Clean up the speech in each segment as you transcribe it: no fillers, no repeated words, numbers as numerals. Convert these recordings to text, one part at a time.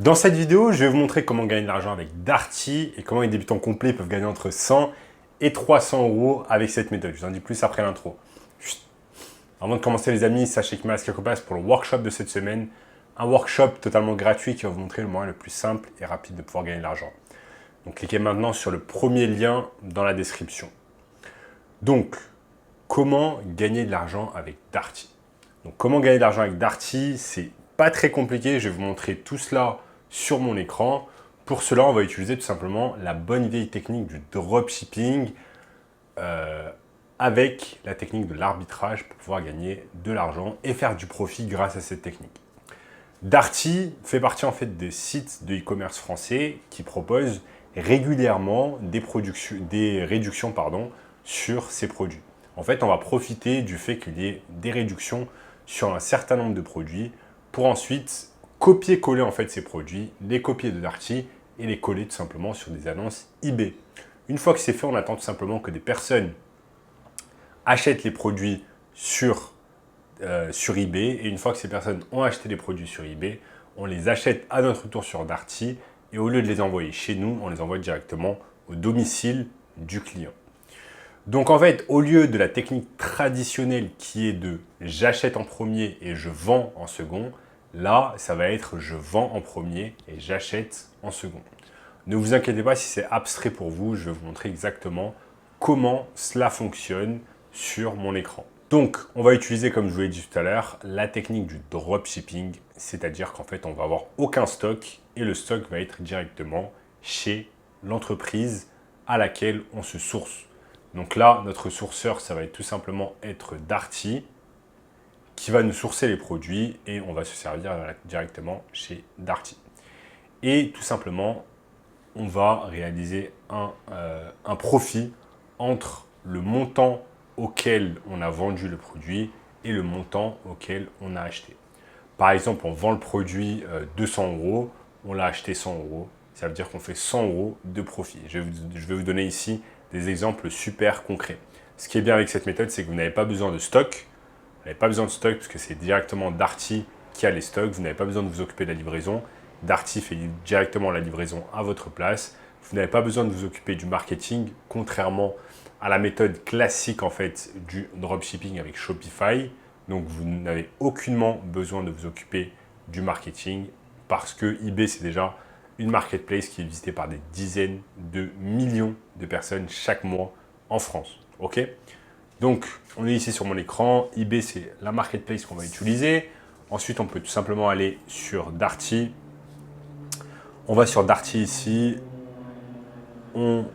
Dans cette vidéo, je vais vous montrer comment gagner de l'argent avec Darty et comment les débutants complets peuvent gagner entre 100 et 300 € avec cette méthode. Je vous en dis plus après l'intro. Avant de commencer les amis, sachez qu'il me reste quelques places pour le workshop de cette semaine. Un workshop totalement gratuit qui va vous montrer le moyen le plus simple et rapide de pouvoir gagner de l'argent. Donc cliquez maintenant sur le premier lien dans la description. Donc, comment gagner de l'argent avec Darty? Donc comment gagner de l'argent avec Darty? C'est pas très compliqué, je vais vous montrer tout cela sur mon écran. Pour cela, on va utiliser tout simplement la bonne vieille technique du dropshipping avec la technique de l'arbitrage pour pouvoir gagner de l'argent et faire du profit grâce à cette technique. Darty fait partie en fait des sites de e-commerce français qui proposent régulièrement des réductions sur ces produits. En fait, on va profiter du fait qu'il y ait des réductions sur un certain nombre de produits pour ensuite copier-coller en fait ces produits, les copier de Darty et les coller tout simplement sur des annonces eBay. Une fois que c'est fait, on attend tout simplement que des personnes achètent les produits sur eBay et une fois que ces personnes ont acheté les produits sur eBay, on les achète à notre tour sur Darty et au lieu de les envoyer chez nous, on les envoie directement au domicile du client. Donc en fait, au lieu de la technique traditionnelle qui est de j'achète en premier et je vends en second, là, ça va être je vends en premier et j'achète en second. Ne vous inquiétez pas si c'est abstrait pour vous, je vais vous montrer exactement comment cela fonctionne sur mon écran. Donc, on va utiliser, comme je vous l'ai dit tout à l'heure, la technique du dropshipping, c'est-à-dire qu'en fait, on va avoir aucun stock et le stock va être directement chez l'entreprise à laquelle on se source. Donc là, notre sourceur, ça va être tout simplement être Darty qui va nous sourcer les produits et on va se servir directement chez Darty. Et tout simplement, on va réaliser un profit entre le montant auquel on a vendu le produit et le montant auquel on a acheté. Par exemple, on vend le produit 200 €, on l'a acheté 100 €, ça veut dire qu'on fait 100 € de profit. Je vais vous donner ici des exemples super concrets. Ce qui est bien avec cette méthode, c'est que vous n'avez pas besoin de stock. Vous n'avez pas besoin de stock parce que c'est directement Darty qui a les stocks. Vous n'avez pas besoin de vous occuper de la livraison. Darty fait directement la livraison à votre place. Vous n'avez pas besoin de vous occuper du marketing, contrairement à la méthode classique en fait du dropshipping avec Shopify. Donc vous n'avez aucunement besoin de vous occuper du marketing parce que eBay c'est déjà une marketplace qui est visitée par des dizaines de millions de personnes chaque mois en France. Ok? Donc on est ici sur mon écran. eBay c'est la marketplace qu'on va utiliser. Ensuite on peut tout simplement aller sur Darty. On va sur Darty ici. On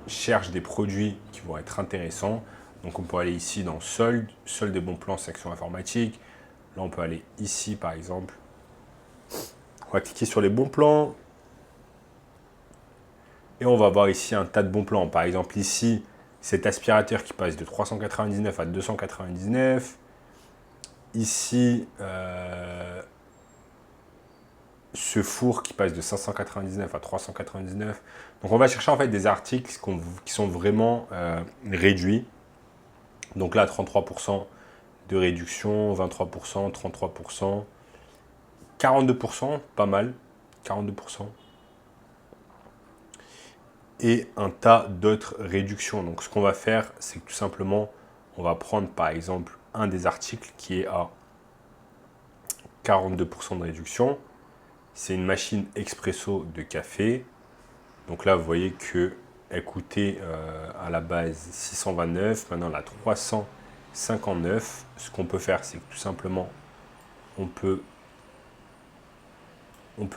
cherche des produits qui vont être intéressants. Donc on peut aller ici dans solde, solde des bons plans, section informatique. Là on peut aller ici par exemple. On va cliquer sur les bons plans. Et on va voir ici un tas de bons plans. Par exemple ici, cet aspirateur qui passe de 399 à 299. Ici, ce four qui passe de 599 à 399. Donc on va chercher en fait des articles qui sont vraiment réduits. Donc là, 33% de réduction, 23%, 33%, 42%, pas mal, 42%. Et un tas d'autres réductions. Donc ce qu'on va faire, c'est que tout simplement, on va prendre par exemple un des articles qui est à 42% de réduction. C'est une machine expresso de café. Donc là, vous voyez qu'elle coûtait à la base 629, maintenant elle a 359. Ce qu'on peut faire, c'est que tout simplement, on peut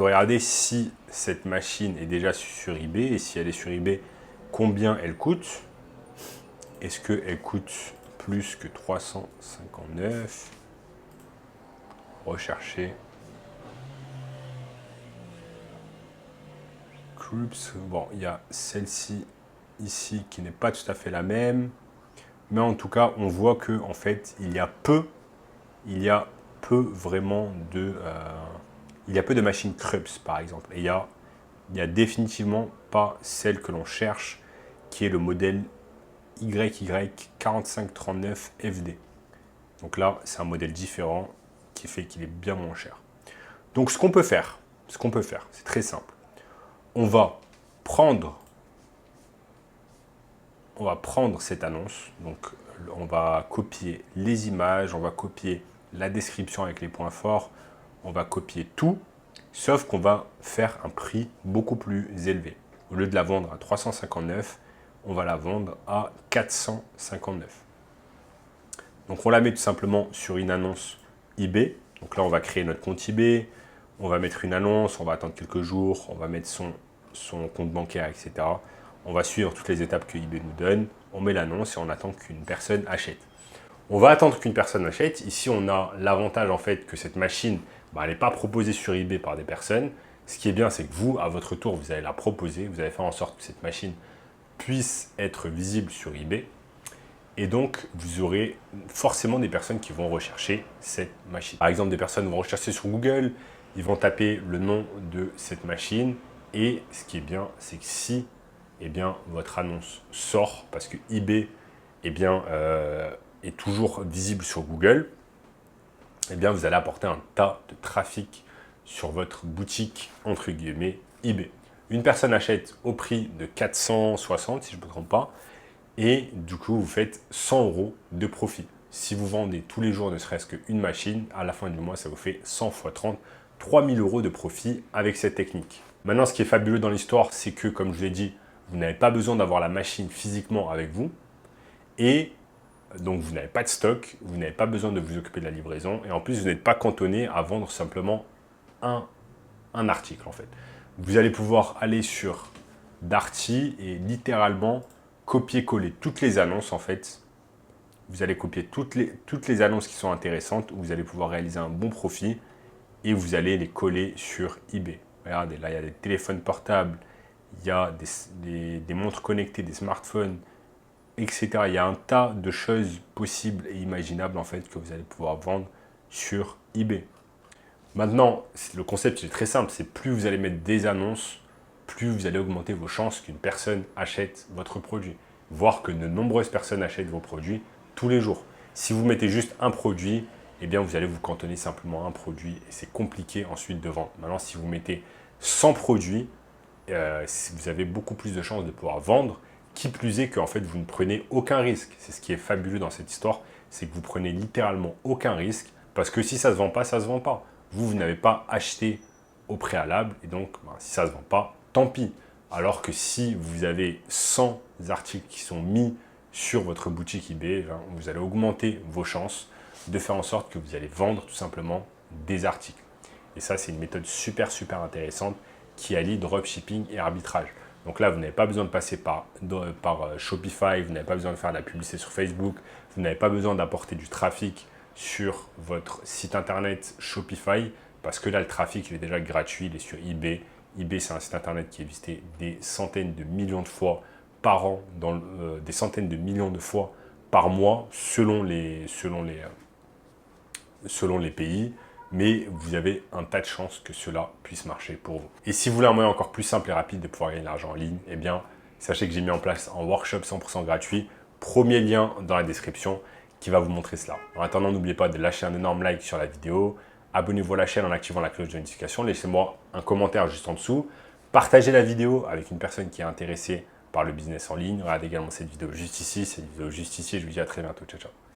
regarder si cette machine est déjà sur eBay et si elle est sur eBay, combien elle coûte. Est-ce qu'elle coûte plus que 359? Rechercher. Bon, il y a celle-ci ici qui n'est pas tout à fait la même. Mais en tout cas, on voit que en fait, il y a peu vraiment de... il y a peu de machines Krups, par exemple. Et il y a définitivement pas celle que l'on cherche, qui est le modèle YY4539FD. Donc là, c'est un modèle différent qui fait qu'il est bien moins cher. Donc ce qu'on peut faire, ce qu'on peut faire, c'est très simple. On va prendre cette annonce, donc on va copier les images, on va copier la description avec les points forts, on va copier tout, sauf qu'on va faire un prix beaucoup plus élevé. Au lieu de la vendre à 359, on va la vendre à 459. Donc on la met tout simplement sur une annonce eBay. Donc là, on va créer notre compte eBay, on va mettre une annonce, on va attendre quelques jours, on va mettre son compte bancaire, etc. On va suivre toutes les étapes que eBay nous donne, on met l'annonce et on attend qu'une personne achète. On va attendre qu'une personne achète. Ici, on a l'avantage en fait que cette machine, elle n'est pas proposée sur eBay par des personnes. Ce qui est bien, c'est que vous, à votre tour, vous allez la proposer, vous allez faire en sorte que cette machine puisse être visible sur eBay. Et donc, vous aurez forcément des personnes qui vont rechercher cette machine. Par exemple, des personnes vont rechercher sur Google, ils vont taper le nom de cette machine. Et ce qui est bien, c'est que si votre annonce sort, parce que eBay est toujours visible sur Google, vous allez apporter un tas de trafic sur votre boutique, entre guillemets, eBay. Une personne achète au prix de 460, si je ne me trompe pas, et du coup, vous faites 100 € de profit. Si vous vendez tous les jours ne serait-ce qu'une machine, à la fin du mois, ça vous fait 100 x 30, 3000 € de profit avec cette technique. Maintenant, ce qui est fabuleux dans l'histoire, c'est que, comme je vous l'ai dit, vous n'avez pas besoin d'avoir la machine physiquement avec vous. Et donc, vous n'avez pas de stock, vous n'avez pas besoin de vous occuper de la livraison. Et en plus, vous n'êtes pas cantonné à vendre simplement un article, en fait. Vous allez pouvoir aller sur Darty et littéralement copier-coller toutes les annonces, en fait. Vous allez copier toutes les annonces qui sont intéressantes, où vous allez pouvoir réaliser un bon profit et vous allez les coller sur eBay. Regardez, là, il y a des téléphones portables, il y a des montres connectées, des smartphones, etc. Il y a un tas de choses possibles et imaginables en fait que vous allez pouvoir vendre sur eBay. Maintenant, le concept est très simple, c'est plus vous allez mettre des annonces, plus vous allez augmenter vos chances qu'une personne achète votre produit. Voire que de nombreuses personnes achètent vos produits tous les jours. Si vous mettez juste un produit, vous allez vous cantonner simplement à un produit et c'est compliqué ensuite de vendre. Maintenant, si vous mettez 100 produits, vous avez beaucoup plus de chances de pouvoir vendre. Qui plus est qu'en fait, vous ne prenez aucun risque. C'est ce qui est fabuleux dans cette histoire, c'est que vous prenez littéralement aucun risque parce que si ça ne se vend pas, ça ne se vend pas. Vous n'avez pas acheté au préalable et donc si ça ne se vend pas, tant pis. Alors que si vous avez 100 articles qui sont mis sur votre boutique eBay, vous allez augmenter vos chances de faire en sorte que vous allez vendre tout simplement des articles. Et ça, c'est une méthode super intéressante qui allie dropshipping et arbitrage. Donc là, vous n'avez pas besoin de passer par Shopify, vous n'avez pas besoin de faire de la publicité sur Facebook, vous n'avez pas besoin d'apporter du trafic sur votre site internet Shopify, parce que là, le trafic il est déjà gratuit, il est sur eBay. eBay, c'est un site internet qui est visité des centaines de millions de fois par an, des centaines de millions de fois par mois, selon les pays. Mais vous avez un tas de chances que cela puisse marcher pour vous. Et si vous voulez un moyen encore plus simple et rapide de pouvoir gagner de l'argent en ligne, sachez que j'ai mis en place un workshop 100% gratuit. Premier lien dans la description qui va vous montrer cela. En attendant, n'oubliez pas de lâcher un énorme like sur la vidéo. Abonnez-vous à la chaîne en activant la cloche de notification. Laissez-moi un commentaire juste en dessous. Partagez la vidéo avec une personne qui est intéressée par le business en ligne. Regardez également cette vidéo juste ici. Cette vidéo juste ici. Je vous dis à très bientôt. Ciao, ciao.